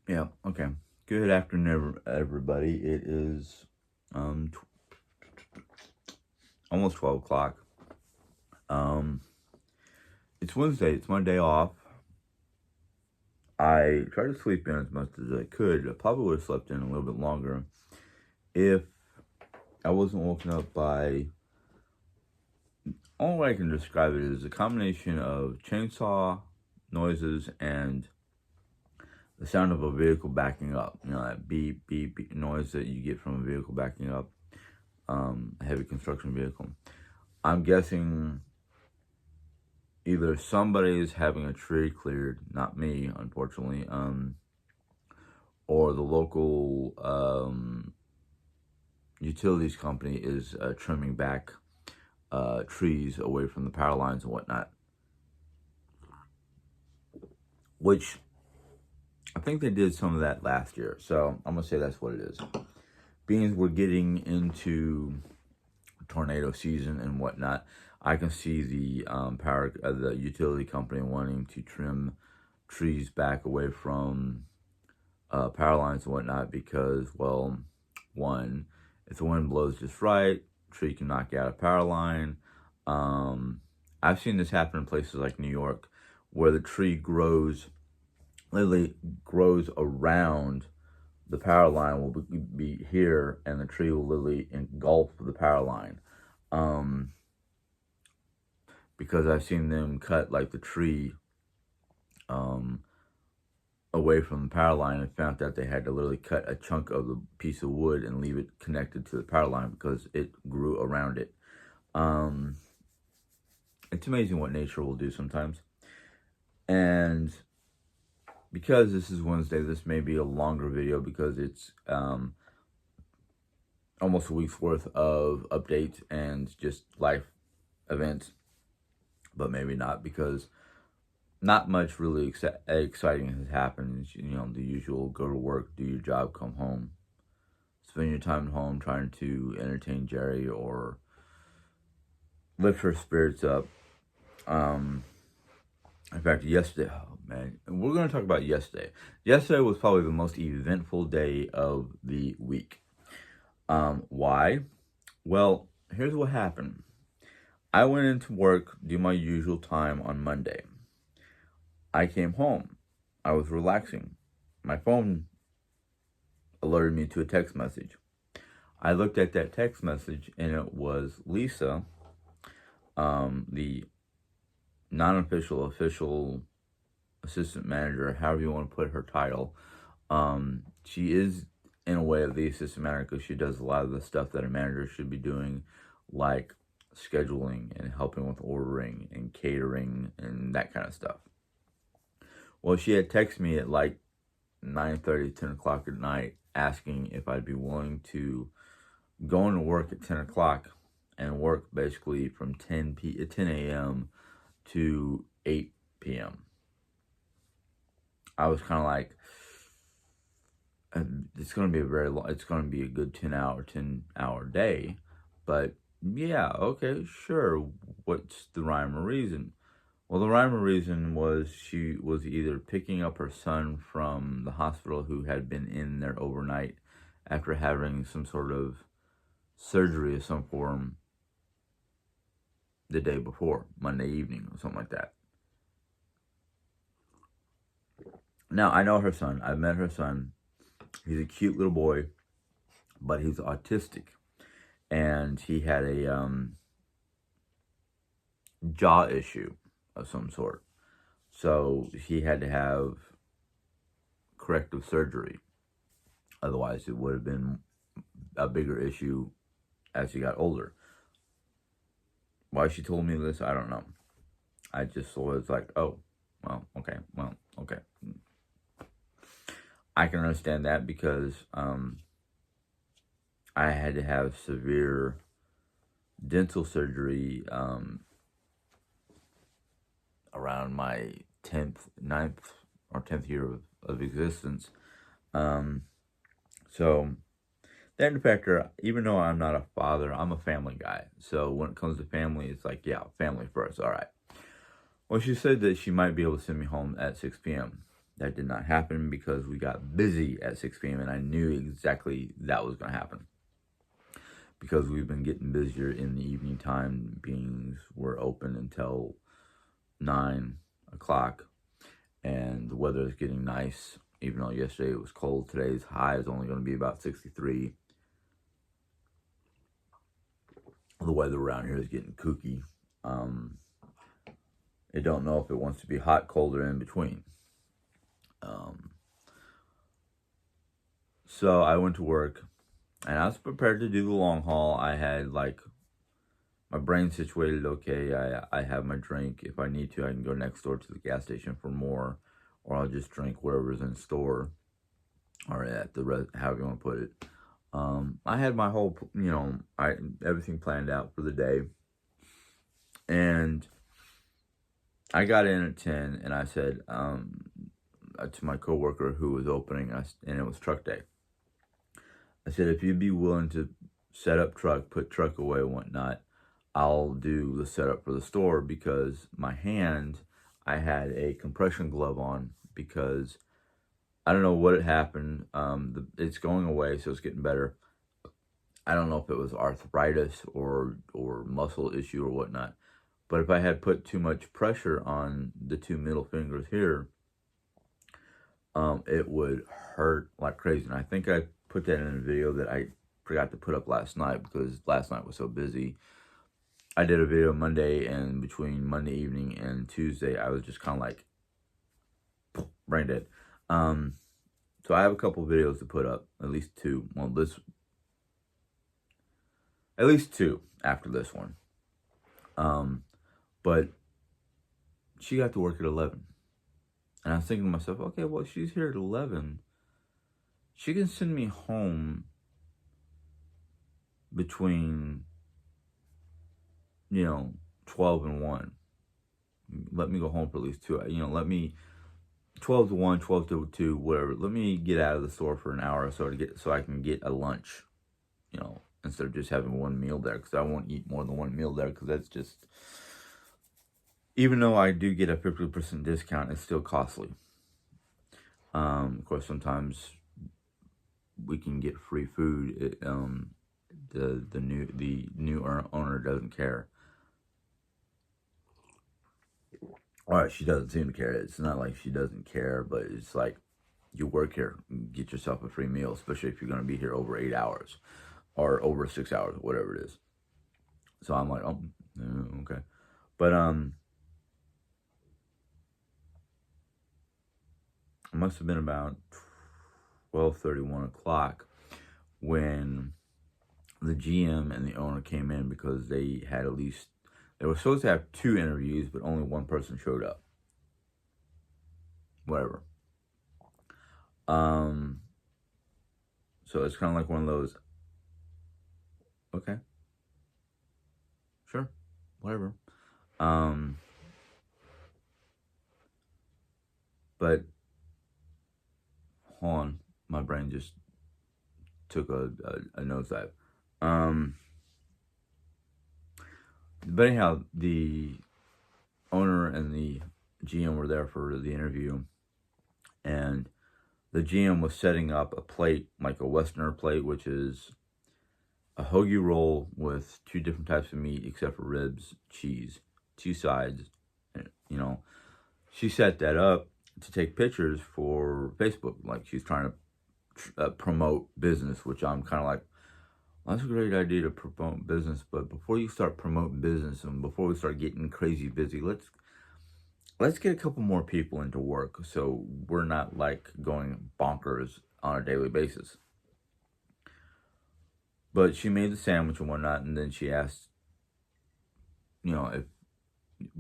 Yeah, okay. Good afternoon, everybody. It is um tw- almost 12 o'clock. Um, it's Wednesday. It's my day off. I tried to sleep in as much as I could. I probably would have slept in a little bit longer if I wasn't woken up by. Only way I can describe it is a combination of chainsaw noises and the sound of a vehicle backing up. You know, that beep, beep, beep noise that you get from a vehicle backing up, a heavy construction vehicle. I'm guessing either somebody is having a tree cleared, not me, unfortunately, or the local utilities company is trimming back trees away from the power lines and whatnot, which I think they did some of that last year. So I'm going to say that's what it is. Being we're getting into tornado season and whatnot, I can see the the utility company wanting to trim trees back away from power lines and whatnot because, well, one, if the wind blows just right, tree can knock out a power line. Um, I've seen this happen in places like New York where the tree literally grows around the power line will be here and the tree will literally engulf the power line. Um, because I've seen them cut like the tree um, away from the power line and found that they had to literally cut a chunk of the piece of wood and leave it connected to the power line because it grew around it. Um, it's amazing what nature will do sometimes. And because this is Wednesday, this may be a longer video because it's almost a week's worth of updates and just life events, but maybe not because not much really exciting has happened. You know, the usual go to work, do your job, come home, spend your time at home trying to entertain Jerry or lift her spirits up. Um, in fact, yesterday, oh man, we're going to talk about yesterday. Yesterday was probably the most eventful day of the week. Why? Well, here's what happened. I went into work, do my usual time on Monday. I came home. I was relaxing. My phone alerted me to a text message. I looked at that text message and it was Lisa, the non-official, official assistant manager, however you want to put her title. She is, in a way, the assistant manager because she does a lot of the stuff that a manager should be doing, like scheduling and helping with ordering and catering and that kind of stuff. Well, she had texted me at like 9:30, 10 o'clock at night asking if I'd be willing to go into work at 10 o'clock and work basically from 10 a.m. to 8 p.m. I was kind of like, it's going to be a very long, it's going to be a good 10-hour day, but yeah, okay, sure. What's the rhyme or reason? Well, the rhyme or reason was she was either picking up her son from the hospital who had been in there overnight after having some sort of surgery of some form the day before, Monday evening or something like that. Now, I know her son. I've met her son. He's a cute little boy, but he's autistic. And he had a jaw issue of some sort. So he had to have corrective surgery. Otherwise, it would have been a bigger issue as he got older. Why she told me this, I don't know. I just was like, oh, well, okay. I can understand that because I had to have severe dental surgery around my 9th or 10th year of existence. So that factor, even though I'm not a father, I'm a family guy. So when it comes to family, it's like, yeah, family first, all right. Well, she said that she might be able to send me home at 6 p.m. That did not happen because we got busy at 6 p.m. and I knew exactly that was going to happen. Because we've been getting busier in the evening time, beings were open until 9 o'clock, and the weather is getting nice. Even though yesterday it was cold, today's high is only going to be about 63. The weather around here is getting kooky. I don't know if it wants to be hot, cold, or in between. So I went to work, and I was prepared to do the long haul. I had, like, my brain situated okay. I have my drink. If I need to, I can go next door to the gas station for more, or I'll just drink whatever's in store, or at the however you want to put it. I had my whole, everything planned out for the day, and I got in at 10, and I said to my coworker who was opening us, and it was truck day. I said, if you'd be willing to set up truck, put truck away and whatnot, I'll do the setup for the store, because my hand, I had a compression glove on because I don't know what had happened. It's going away, so it's getting better. I don't know if it was arthritis or muscle issue or whatnot. But if I had put too much pressure on the two middle fingers here, it would hurt like crazy. And I think I put that in a video that I forgot to put up last night because last night was so busy. I did a video Monday, and between Monday evening and Tuesday, I was just kind of like brain dead. So I have a couple videos to put up, at least two. Well, at least two after this one. But she got to work at 11. And I was thinking to myself, okay, well, she's here at 11. She can send me home between, 12 and 1. Let me go home for at least 2. Let me 12 to 1, 12 to 2, whatever. Let me get out of the store for an hour or so so I can get a lunch, instead of just having one meal there, because I won't eat more than one meal there, because that's just, even though I do get a 50% discount, it's still costly. Of course, sometimes we can get free food. The new owner doesn't care. All right, she doesn't seem to care. It's not like she doesn't care, but it's like, you work here, get yourself a free meal, especially if you're going to be here over 8 hours or over 6 hours, whatever it is. So I'm like, oh, okay. But it must have been about 12:30, 1 o'clock when the GM and the owner came in, because they had they were supposed to have 2 interviews, but only one person showed up. Whatever. So it's kind of like one of those, okay, sure, whatever. But hold on, my brain just took a nosedive. But anyhow, the owner and the GM were there for the interview, and the GM was setting up a plate, like a Westerner plate, which is a hoagie roll with 2 different types of meat, except for ribs, cheese, 2 sides. She set that up to take pictures for Facebook. Like, she's trying to promote business, which I'm kind of like, well, that's a great idea to promote business, but before you start promoting business and before we start getting crazy busy, let's get a couple more people into work, so we're not like going bonkers on a daily basis. But she made the sandwich and whatnot, and then she asked, if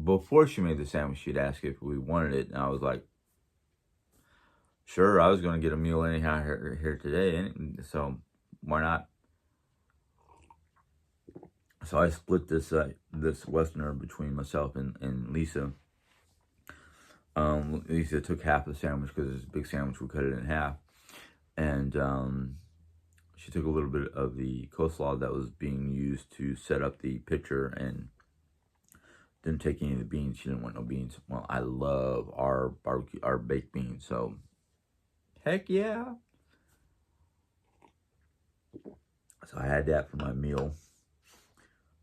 before she made the sandwich, she'd ask if we wanted it, and I was like, sure, I was going to get a meal anyhow here today, so why not? So I split this Westerner between myself and Lisa. Lisa took half the sandwich because it's a big sandwich. We cut it in half, and she took a little bit of the coleslaw that was being used to set up the picture, and didn't take any of the beans. She didn't want no beans. Well, I love our barbecue, our baked beans. So, heck yeah. So I had that for my meal.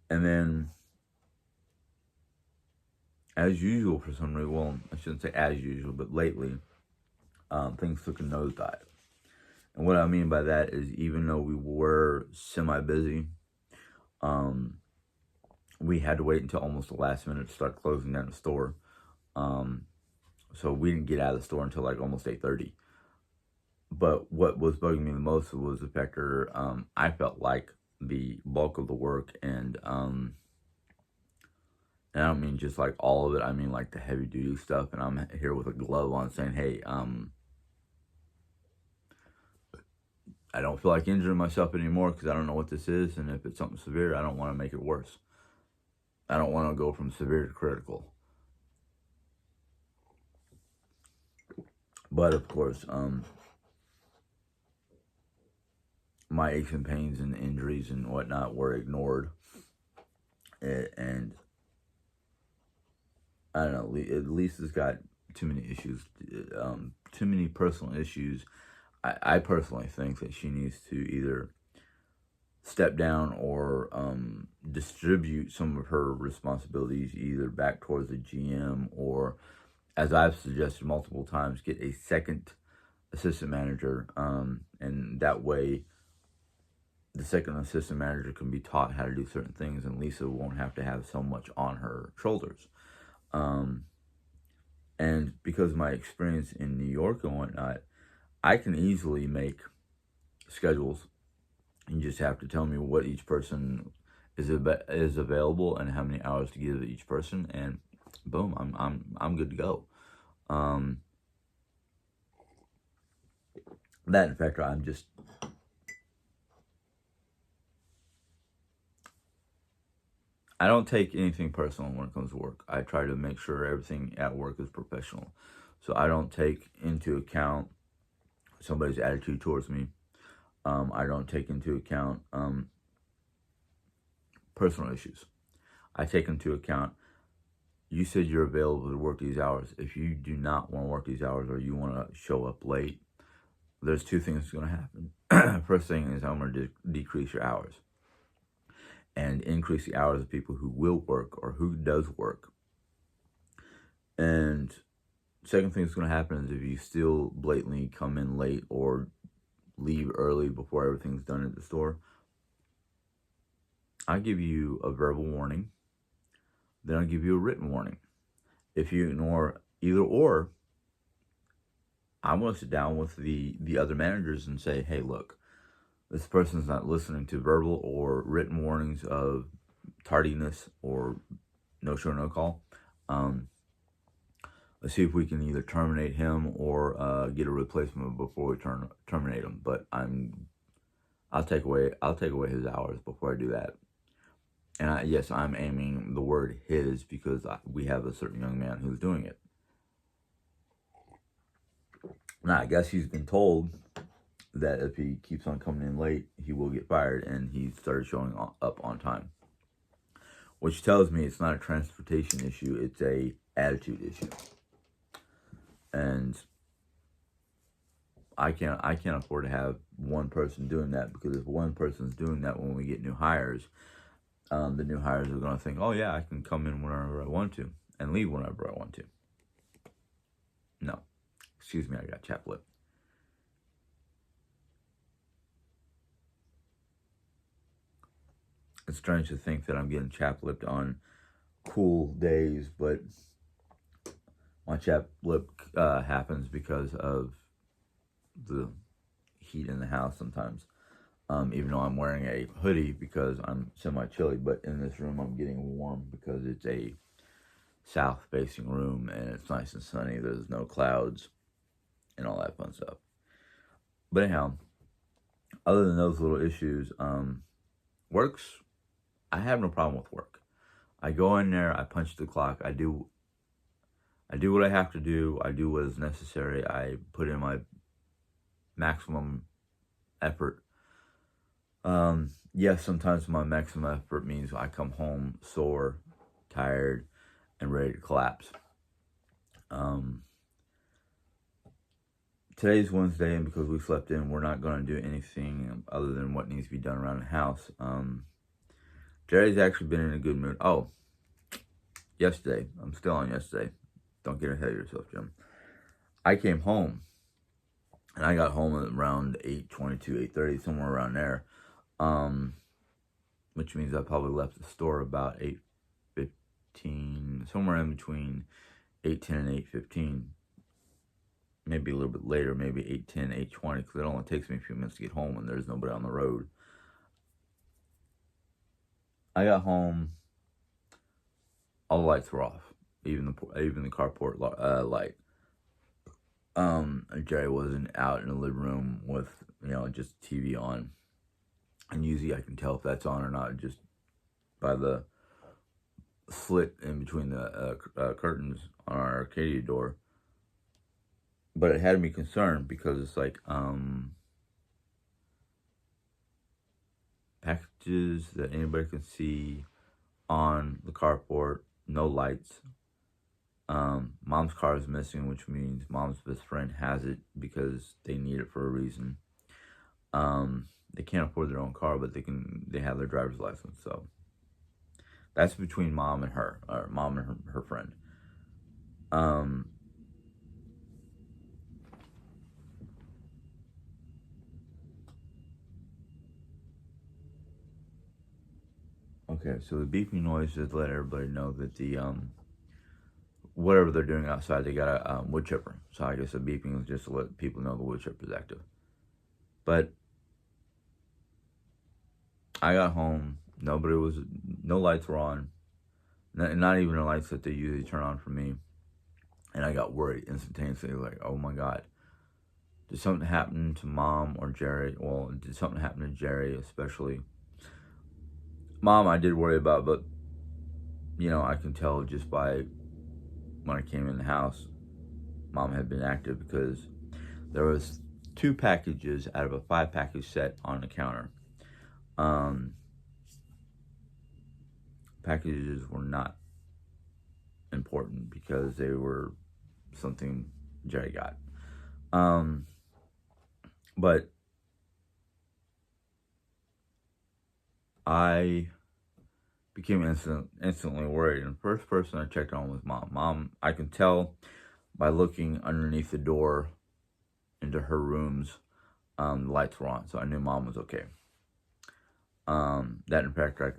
And then, as usual for some reason, well, I shouldn't say as usual, but lately, things took a nosedive. And what I mean by that is even though we were semi-busy, we had to wait until almost the last minute to start closing down the store. So we didn't get out of the store until like almost 8:30. But what was bugging me the most was the fact that I felt like the bulk of the work, and I don't mean just like all of it, I mean like the heavy duty stuff, and I'm here with a glove on saying, hey, I don't feel like injuring myself anymore because I don't know what this is, and if it's something severe, I don't want to make it worse. I don't want to go from severe to critical. But of course, my aches and pains and injuries and whatnot were ignored, and I don't know. At least it's got too many issues, too many personal issues. I personally think that she needs to either step down or distribute some of her responsibilities either back towards the GM, or, as I've suggested multiple times, get a second assistant manager, and that way the second assistant manager can be taught how to do certain things, and Lisa won't have to have so much on her shoulders. And because of my experience in New York and whatnot, I can easily make schedules. You just have to tell me what each person is available and how many hours to give each person, and boom, I'm good to go. That in fact, I don't take anything personal when it comes to work. I try to make sure everything at work is professional. So I don't take into account somebody's attitude towards me. I don't take into account personal issues. I take into account, you said you're available to work these hours. If you do not want to work these hours, or you want to show up late, there's two things that's going to happen. First thing is I'm going to decrease your hours and increase the hours of people who will work or who does work. And second thing that's going to happen is if you still blatantly come in late or leave early before everything's done at the store, I give you a verbal warning, then I'll give you a written warning. If you ignore either or, I'm going to sit down with the other managers and say, hey, look, this person's not listening to verbal or written warnings of tardiness or no show, no call. Let's see if we can either terminate him or get a replacement before we terminate him. But I'll take away his hours before I do that. And yes, I'm aiming the word his because we have a certain young man who's doing it. Now, I guess he's been told that if he keeps on coming in late, he will get fired, and he started showing up on time. Which tells me it's not a transportation issue, it's a attitude issue. And I can't afford to have one person doing that, because if one person's doing that when we get new hires, the new hires are going to think, oh yeah, I can come in whenever I want to and leave whenever I want to. No. Excuse me, I got chapped lip. It's strange to think that I'm getting chapped lipped on cool days, but my chapped lip happens because of the heat in the house sometimes. Even though I'm wearing a hoodie because I'm semi-chilly, but in this room I'm getting warm because it's a south-facing room and it's nice and sunny. There's no clouds and all that fun stuff. But anyhow, other than those little issues, works. I have no problem with work. I go in there, I punch the clock, I do what I have to do, I do what is necessary, I put in my maximum effort. Yes, sometimes my maximum effort means I come home sore, tired, and ready to collapse. Today's Wednesday, and because we slept in, we're not going to do anything other than what needs to be done around the house. Jerry's actually been in a good mood. Oh, yesterday. I'm still on yesterday. Don't get ahead of yourself, Jim. I came home, and I got home at around 8:22, 8:30, somewhere around there. Which means I probably left the store about 8:15, somewhere in between 8:10 and 8:15. Maybe a little bit later, maybe 8:10, 8:20, because it only takes me a few minutes to get home when there's nobody on the road. I got home, all the lights were off, even the carport light. Jerry wasn't out in the living room with, just TV on. And usually I can tell if that's on or not just by the slit in between the curtains on our Arcadia door. But it had me concerned because it's like, packages that anybody can see on the carport, no lights. Mom's car is missing, which means mom's best friend has it because they need it for a reason. They can't afford their own car, but they have their driver's license. So that's between mom and her, or mom and her friend. Okay, so the beeping noise just let everybody know that the whatever they're doing outside, they got a wood chipper. So I guess the beeping was just to let people know the wood chipper is active. But I got home, no lights were on, not even the lights that they usually turn on for me. And I got worried instantaneously, like, oh my God, did something happen to mom or Jerry? Well, did something happen to Jerry especially? Mom, I did worry about, but, I can tell just by when I came in the house, mom had been active because there was 2 packages out of a 5-package set on the counter. Packages were not important because they were something Jerry got. But I became instantly worried. And the first person I checked on was mom. Mom, I can tell by looking underneath the door into her rooms, the lights were on. So I knew mom was okay. That in fact, I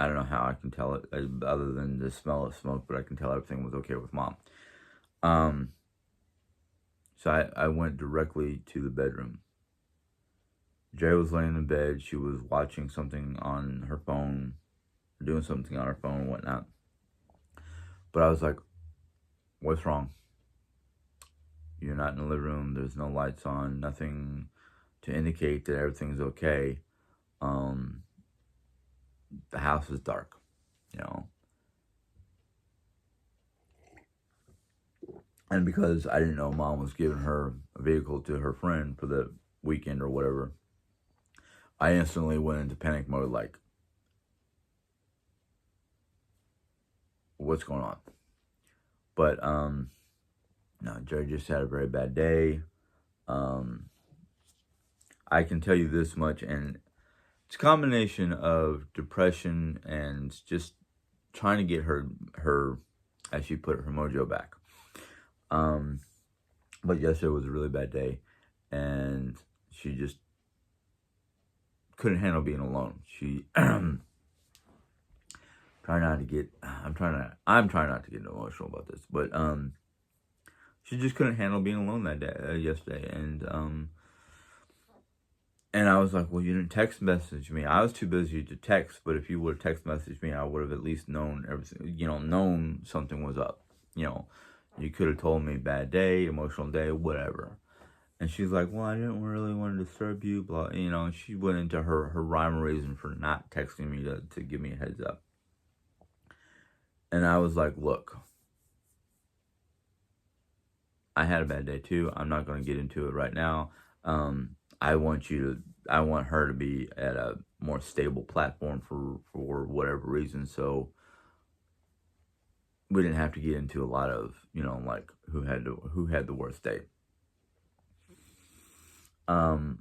don't know how I can tell it other than the smell of smoke, but I can tell everything was okay with mom. So I went directly to the bedroom. Jerry was laying in bed. She was watching something on her phone, doing something on her phone and whatnot. But I was like, what's wrong? You're not in the living room. There's no lights on, nothing to indicate that everything's okay. The house is dark, And because I didn't know mom was giving her a vehicle to her friend for the weekend or whatever, I instantly went into panic mode, like, what's going on? But, no, Jerry just had a very bad day. I can tell you this much, and it's a combination of depression and just trying to get her, as she put it, her mojo back. But yesterday was a really bad day, and she just couldn't handle being alone. She I'm trying not to get emotional about this, but she just couldn't handle being alone that day, yesterday, and I was like, well, you didn't text message me. I was too busy to text, but if you would have text messaged me, I would have at least known everything, known something was up. You could have told me bad day, emotional day, whatever. And she's like, well, I didn't really want to disturb you, blah, and she went into her rhyme or reason for not texting me to give me a heads up. And I was like, look, I had a bad day too. I'm not going to get into it right now. I want her to be at a more stable platform for whatever reason. So we didn't have to get into a lot of, like who had the worst day. Um,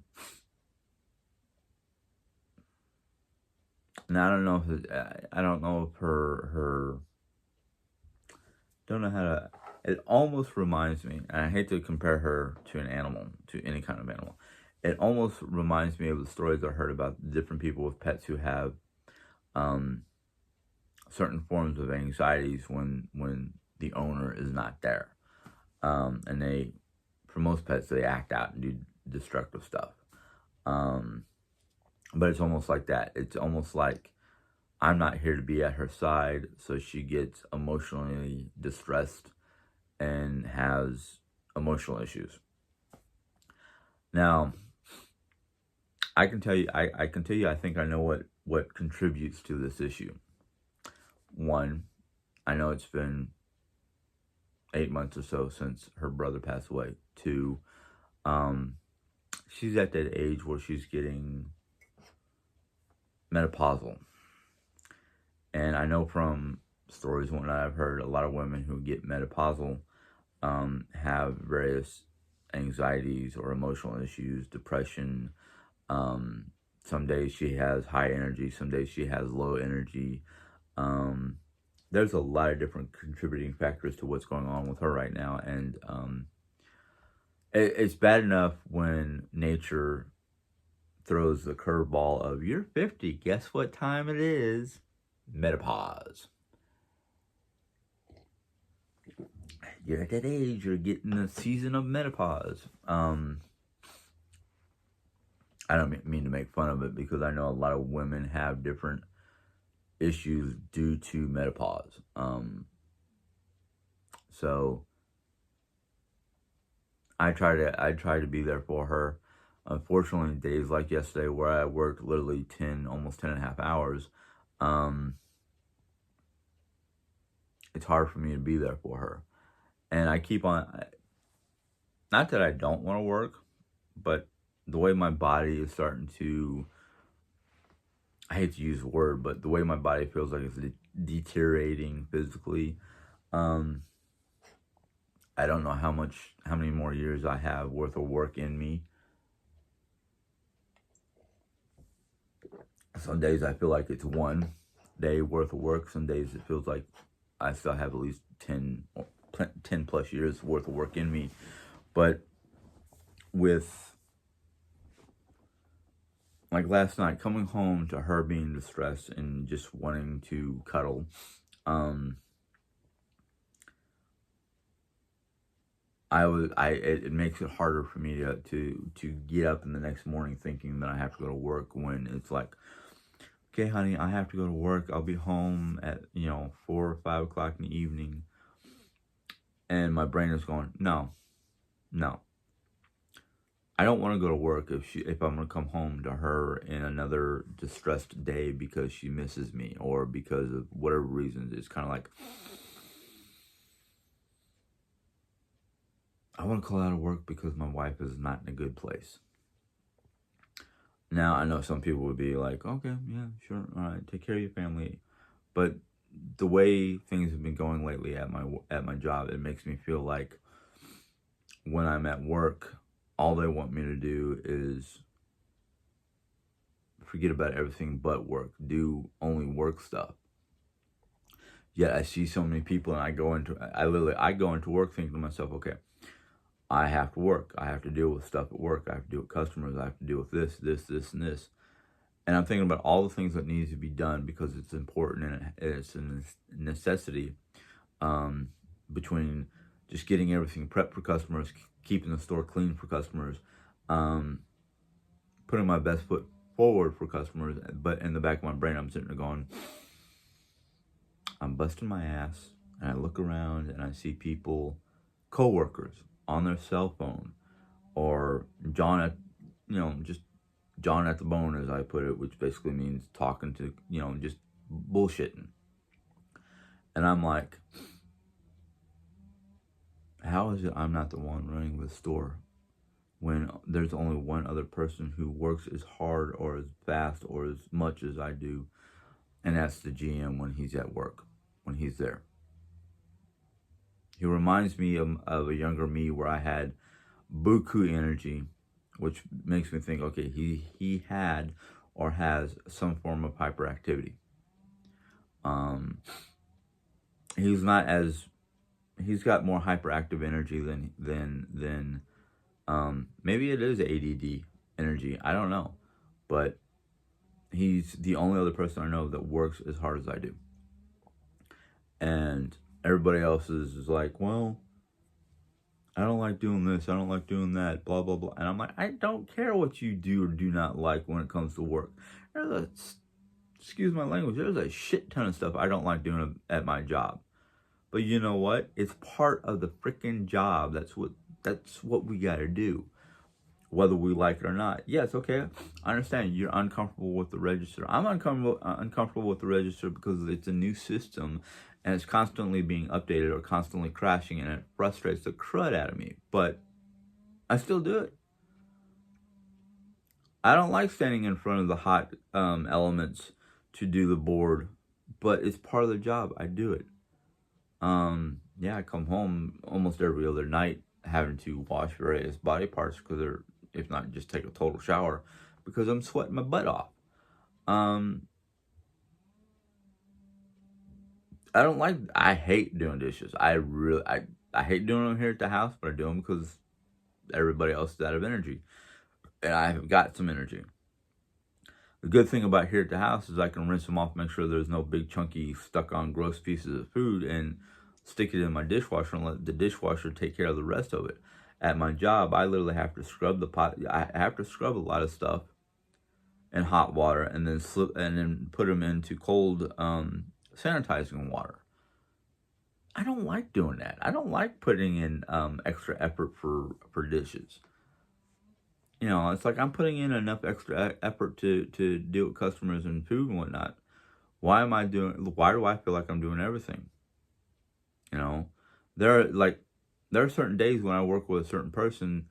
and I don't know if I don't know if her don't know how to. It almost reminds me, and I hate to compare her to an animal, to any kind of animal. It almost reminds me of the stories I heard about different people with pets who have um, certain forms of anxieties when the owner is not there, and they, for most pets, they act out and do destructive stuff. Um, but it's almost like that. It's almost like I'm not here to be at her side, so she gets emotionally distressed and has emotional issues. Now, I can tell you, I can tell you, I think I know what contributes to this issue. One, I know it's been 8 months or so since her brother passed away. Two, she's at that age where she's getting menopausal. And I know from stories when I've heard a lot of women who get menopausal have various anxieties or emotional issues, depression. Some days she has high energy, some days she has low energy. There's a lot of different contributing factors to what's going on with her right now. And it's bad enough when nature throws the curveball of, you're 50, guess what time it is? Menopause. You're at that age, you're getting the season of menopause. I don't mean to make fun of it, because I know a lot of women have different issues due to menopause. So I try to be there for her. Unfortunately, days like yesterday where I worked literally almost 10 and a half hours, it's hard for me to be there for her. And I keep on, not that I don't want to work, but the way my body is starting to, I hate to use the word, but the way my body feels like it's deteriorating physically, I don't know how many more years I have worth of work in me. Some days I feel like it's one day worth of work. Some days it feels like I still have at least 10 plus years worth of work in me. But with, like last night, coming home to her being distressed and just wanting to cuddle, it makes it harder for me to get up in the next morning thinking that I have to go to work, when it's like, okay, honey, I have to go to work. I'll be home at 4 or 5 o'clock in the evening, and my brain is going, no. I don't want to go to work if I'm going to come home to her in another distressed day because she misses me or because of whatever reasons. It's kind of like, I want to call out of work because my wife is not in a good place. Now, I know some people would be like, okay, yeah, sure, all right, take care of your family. But the way things have been going lately at my job, it makes me feel like when I'm at work, all they want me to do is forget about everything but work, do only work stuff. Yet I see so many people, and I go into work thinking to myself, okay, I have to work. I have to deal with stuff at work. I have to deal with customers. I have to deal with this, and this. And I'm thinking about all the things that needs to be done because it's important and it's a necessity, between just getting everything prepped for customers, keeping the store clean for customers, putting my best foot forward for customers. But in the back of my brain, I'm sitting there going, I'm busting my ass, and I look around and I see people, coworkers, on their cell phone, or just John at the bone, as I put it, which basically means talking to, just bullshitting. And I'm like, how is it I'm not the one running the store when there's only one other person who works as hard or as fast or as much as I do, and that's the GM when he's at work, when he's there. He reminds me of a younger me where I had buku energy, which makes me think, okay, he had or has some form of hyperactivity. He's not as he's got more hyperactive energy than maybe it is ADD energy. I don't know, but he's the only other person I know that works as hard as I do, and everybody else is like, well, I don't like doing this, I don't like doing that, blah blah blah, and I'm like, I don't care what you do or do not like when it comes to work. There's a, excuse my language, there's a shit ton of stuff I don't like doing at my job. But you know what? It's part of the freaking job. That's what we gotta do, whether we like it or not. Yes, okay. I understand you're uncomfortable with the register. I'm uncomfortable with the register because it's a new system, and it's constantly being updated or constantly crashing, and it frustrates the crud out of me. But I still do it. I don't like standing in front of the hot elements to do the board, but it's part of the job. I do it. Yeah, I come home almost every other night having to wash various body parts because they're, if not just take a total shower, because I'm sweating my butt off. I hate doing dishes. I hate doing them here at the house, but I do them because everybody else is out of energy. And I've got some energy. The good thing about here at the house is I can rinse them off, make sure there's no big chunky stuck on gross pieces of food, and stick it in my dishwasher and let the dishwasher take care of the rest of it. At my job, I literally have to scrub the pot. I have to scrub a lot of stuff in hot water and then put them into cold sanitizing water. I don't like doing that. I don't like putting in extra effort for dishes. You know, it's like I'm putting in enough extra effort to deal with customers and food and whatnot. Why do I feel like I'm doing everything? You know, there are certain days when I work with a certain person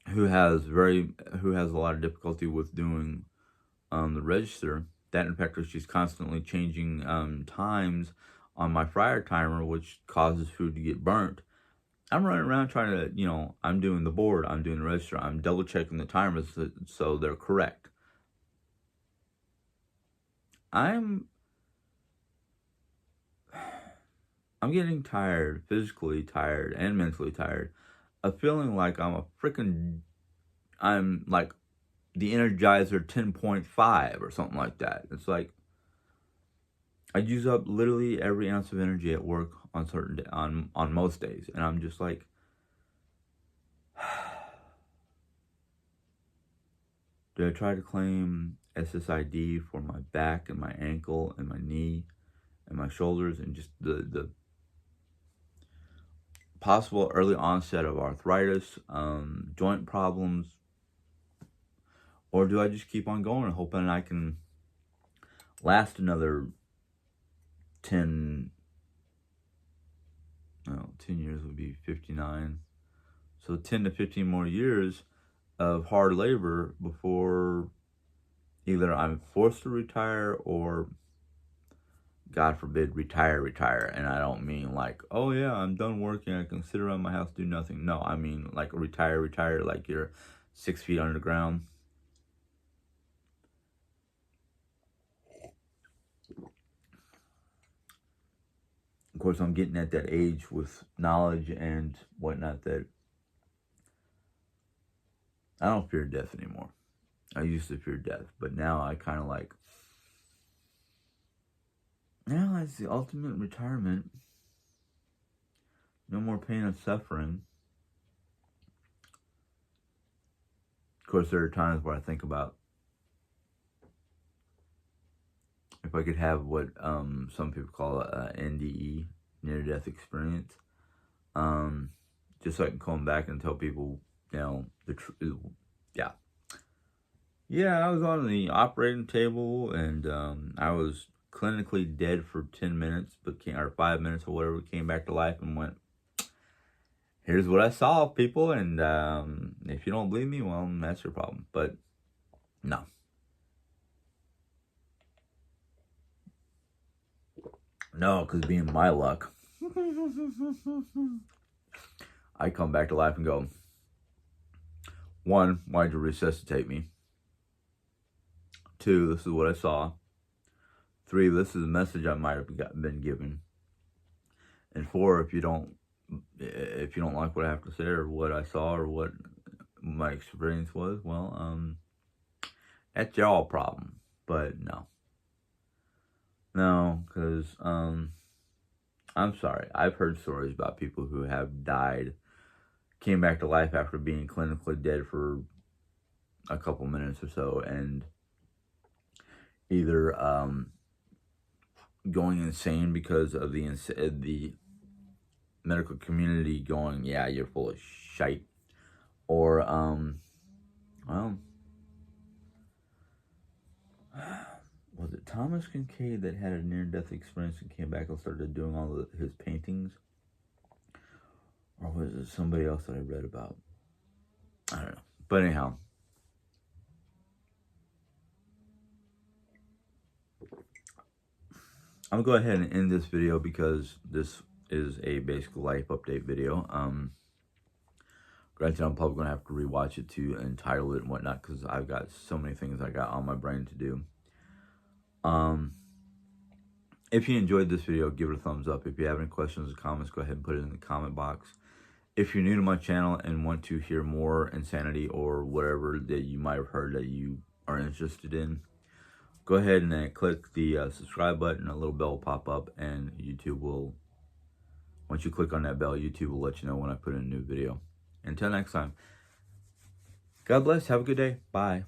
who has a lot of difficulty with doing the register. That in fact, she's constantly changing times on my fryer timer, which causes food to get burnt. I'm running around trying to, I'm doing the board, I'm doing the register, I'm double checking the timers so they're correct. I'm getting tired, physically tired and mentally tired, of feeling like I'm like the Energizer 10.5 or something like that. It's like I use up literally every ounce of energy at work on on most days, and I'm just like, do I try to claim SSID for my back and my ankle and my knee and my shoulders and just the possible early onset of arthritis, joint problems, or do I just keep on going and hoping I can last another 10 years would be 59, so 10 to 15 more years of hard labor before either I'm forced to retire or, God forbid, retire. And I don't mean like, oh yeah, I'm done working, I can sit around my house, do nothing. No, I mean like retire like you're 6 feet underground. Of course, I'm getting at that age with knowledge and whatnot that I don't fear death anymore. I used to fear death, but now I kind of like, now it's the ultimate retirement. No more pain and suffering. Of course, there are times where I think about if I could have what some people call a NDE, near-death experience, just so I can come back and tell people, the truth. Yeah, I was on the operating table, and I was clinically dead for 10 minutes, or 5 minutes or whatever, came back to life and went, here's what I saw, people, and if you don't believe me, well, that's your problem. But no. No, because being my luck, I come back to life and go, 1, why'd you resuscitate me? 2, this is what I saw. 3, this is a message I might have been given. And 4, if you don't like what I have to say or what I saw or what my experience was, well, that's y'all problem. But no, because I'm sorry. I've heard stories about people who have died, came back to life after being clinically dead for a couple minutes or so, and either going insane because of the medical community going, yeah, you're full of shite, or well, was it Thomas Kincaid that had a near-death experience and came back and started doing all of his paintings? Or was it somebody else that I read about? I don't know. But anyhow, I'm going to go ahead and end this video because this is a basic life update video. Granted, I'm probably going to have to rewatch it to entitle it and whatnot because I've got so many things I got on my brain to do. If you enjoyed this video, give it a thumbs up. If you have any questions or comments, go ahead and put it in the comment box. If you're new to my channel and want to hear more insanity or whatever that you might have heard that you are interested in, go ahead and click the subscribe button. A little bell will pop up, and YouTube will, once you click on that bell, YouTube will let you know when I put in a new video. Until next time, God bless. Have a good day. Bye.